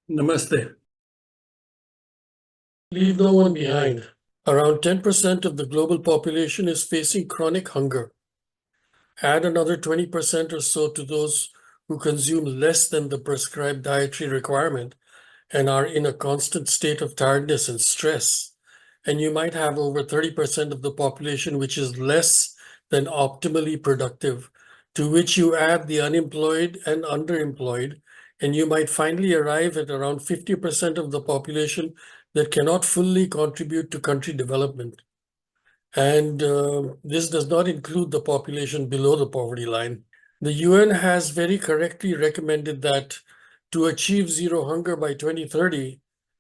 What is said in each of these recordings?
Namaste. Leave no one behind. Around 10% of the global population is facing chronic hunger. Add another 20% or so to those who consume less than the prescribed dietary requirement and are in a constant state of tiredness and stress. And you might have over 30% of the population which is less than optimally productive, to which you add the unemployed and underemployed, and you might finally arrive at around 50% of the population that cannot fully contribute to country development. And this does not include the population below the poverty line. The UN has very correctly recommended that to achieve zero hunger by 2030,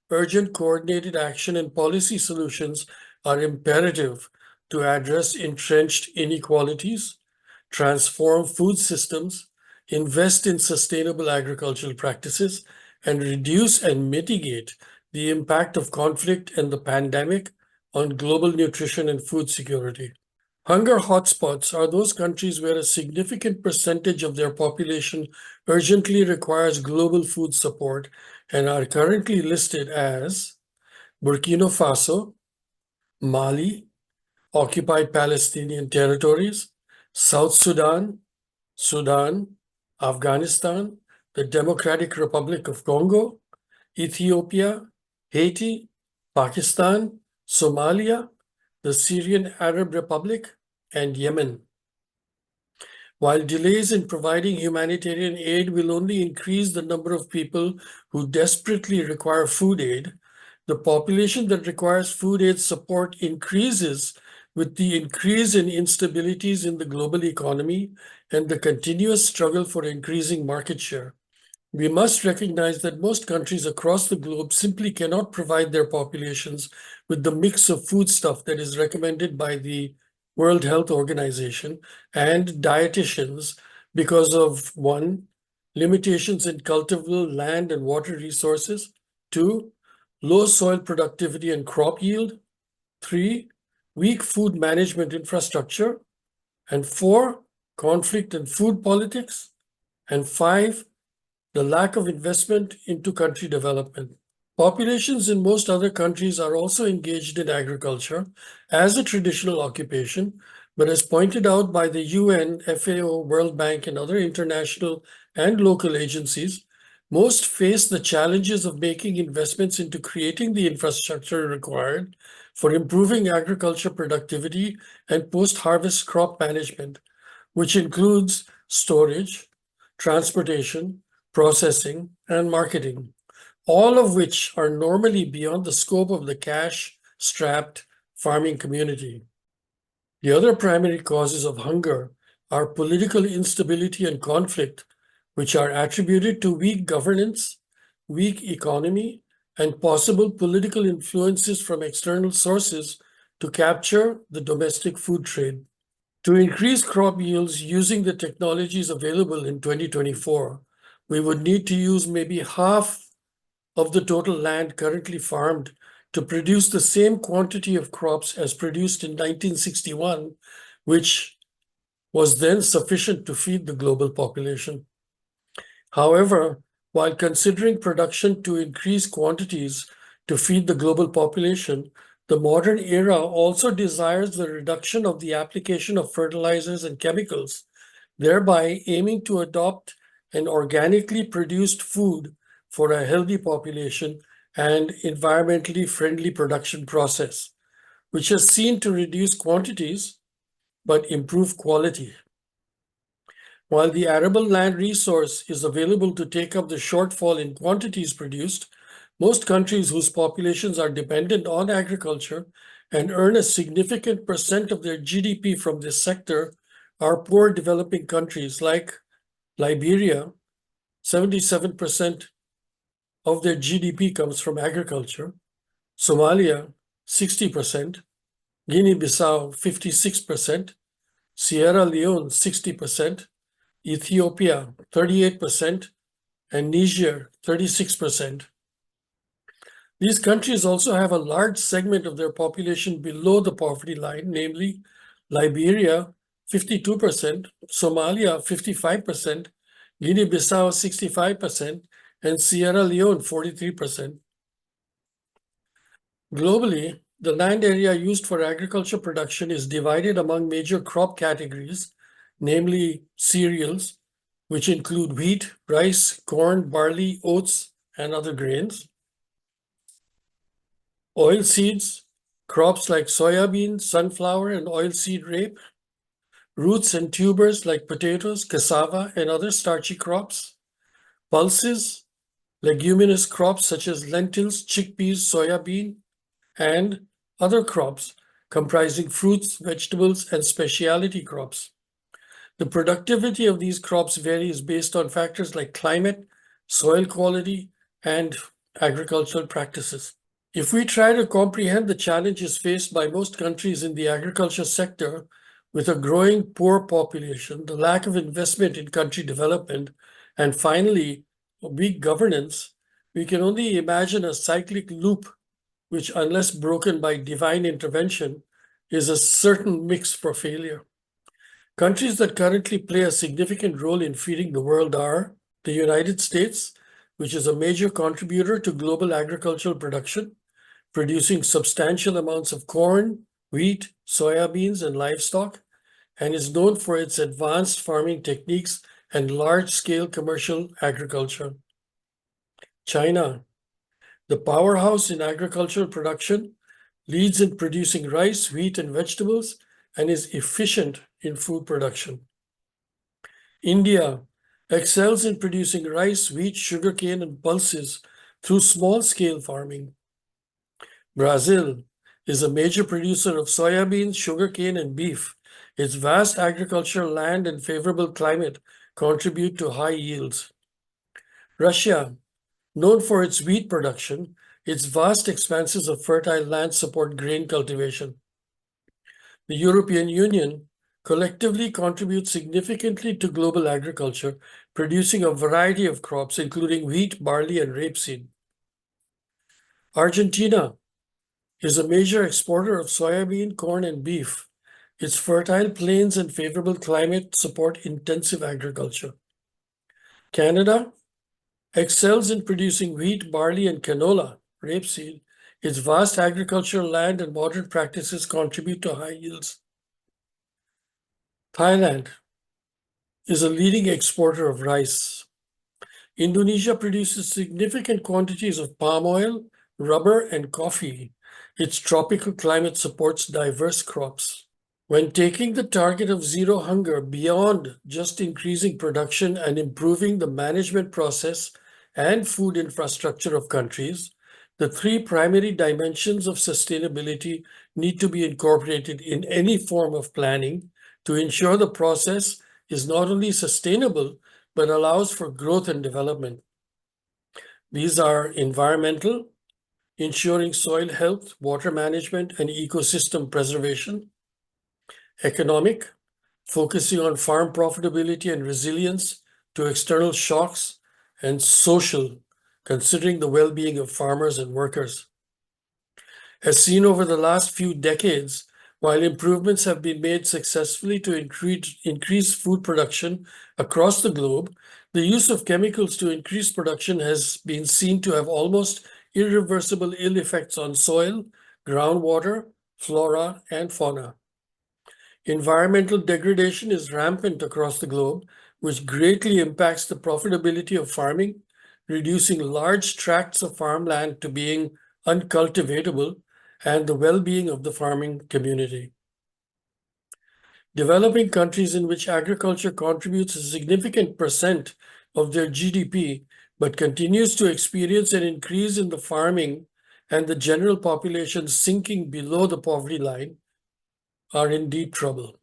urgent coordinated action and policy solutions are imperative to address entrenched inequalities, transform food systems, invest in sustainable agricultural practices, and reduce and mitigate the impact of conflict and the pandemic on global nutrition and food security. Hunger hotspots are those countries where a significant percentage of their population urgently requires global food support and are currently listed as Burkina Faso, Mali, occupied Palestinian territories, South Sudan, Sudan, Afghanistan, the Democratic Republic of Congo, Ethiopia, Haiti, Pakistan, Somalia, the Syrian Arab Republic, and Yemen. While delays in providing humanitarian aid will only increase the number of people who desperately require food aid, the population that requires food aid support increases with the increase in instabilities in the global economy and the continuous struggle for increasing market share. We must recognize that most countries across the globe simply cannot provide their populations with the mix of foodstuff that is recommended by the World Health Organization and dietitians because of 1, limitations in cultivable land and water resources, 2, low soil productivity and crop yield, 3, weak food management infrastructure, and 4, conflict and food politics, and 5, the lack of investment into country development. Populations in most other countries are also engaged in agriculture as a traditional occupation, but as pointed out by the UN, FAO, World Bank, and other international and local agencies, most face the challenges of making investments into creating the infrastructure required for improving agriculture productivity and post-harvest crop management, which includes storage, transportation, processing, and marketing, all of which are normally beyond the scope of the cash-strapped farming community. The other primary causes of hunger are political instability and conflict, which are attributed to weak governance, weak economy, and possible political influences from external sources to capture the domestic food trade. To increase crop yields using the technologies available in 2024, we would need to use maybe half of the total land currently farmed to produce the same quantity of crops as produced in 1961, which was then sufficient to feed the global population. However, while considering production to increase quantities to feed the global population, the modern era also desires the reduction of the application of fertilizers and chemicals, thereby aiming to adopt an organically produced food for a healthy population and environmentally friendly production process, which has seen to reduce quantities but improve quality. While the arable land resource is available to take up the shortfall in quantities produced, most countries whose populations are dependent on agriculture and earn a significant percent of their GDP from this sector are poor developing countries like Liberia. 77% of their GDP comes from agriculture. Somalia, 60%. Guinea-Bissau, 56%. Sierra Leone, 60%. Ethiopia, 38%. And Niger, 36%. These countries also have a large segment of their population below the poverty line, namely Liberia, 52%, Somalia, 55%, Guinea-Bissau, 65%, and Sierra Leone 43%. Globally, the land area used for agriculture production is divided among major crop categories, namely cereals, which include wheat, rice, corn, barley, oats, and other grains. Oilseeds, crops like soybean, sunflower, and oilseed rape. Roots and tubers like potatoes, cassava, and other starchy crops. Pulses, leguminous crops such as lentils, chickpeas, soybean, and other crops comprising fruits, vegetables, and specialty crops. The productivity of these crops varies based on factors like climate, soil quality, and agricultural practices. If we try to comprehend the challenges faced by most countries in the agriculture sector, with a growing poor population, the lack of investment in country development, and finally, weak governance, we can only imagine a cyclic loop which, unless broken by divine intervention, is a certain mix for failure. Countries that currently play a significant role in feeding the world are the United States, which is a major contributor to global agricultural production, producing substantial amounts of corn, wheat, soybeans, and livestock, and is known for its advanced farming techniques and large-scale commercial agriculture. China, the powerhouse in agricultural production, leads in producing rice, wheat, and vegetables, and is efficient in food production. India excels in producing rice, wheat, sugarcane, and pulses through small-scale farming. Brazil is a major producer of soybeans, sugarcane, and beef. Its vast agricultural land and favorable climate contribute to high yields. Russia, known for its wheat production, its vast expanses of fertile land support grain cultivation. The European Union collectively contributes significantly to global agriculture, producing a variety of crops, including wheat, barley, and rapeseed. Argentina is a major exporter of soybean, corn, and beef. Its fertile plains and favorable climate support intensive agriculture. Canada excels in producing wheat, barley, and canola, rapeseed. Its vast agricultural land and modern practices contribute to high yields. Thailand is a leading exporter of rice. Indonesia produces significant quantities of palm oil, rubber, and coffee. Its tropical climate supports diverse crops. When taking the target of zero hunger beyond just increasing production and improving the management process and food infrastructure of countries, the three primary dimensions of sustainability need to be incorporated in any form of planning to ensure the process is not only sustainable, but allows for growth and development. These are environmental, ensuring soil health, water management, and ecosystem preservation; economic, focusing on farm profitability and resilience to external shocks; and social, considering the well-being of farmers and workers. As seen over the last few decades, while improvements have been made successfully to increase food production across the globe, the use of chemicals to increase production has been seen to have almost irreversible ill effects on soil, groundwater, flora, and fauna. Environmental degradation is rampant across the globe, which greatly impacts the profitability of farming, reducing large tracts of farmland to being uncultivatable and the well-being of the farming community. Developing countries in which agriculture contributes a significant percent of their GDP, but continues to experience an increase in the farming and the general population sinking below the poverty line, are in deep trouble.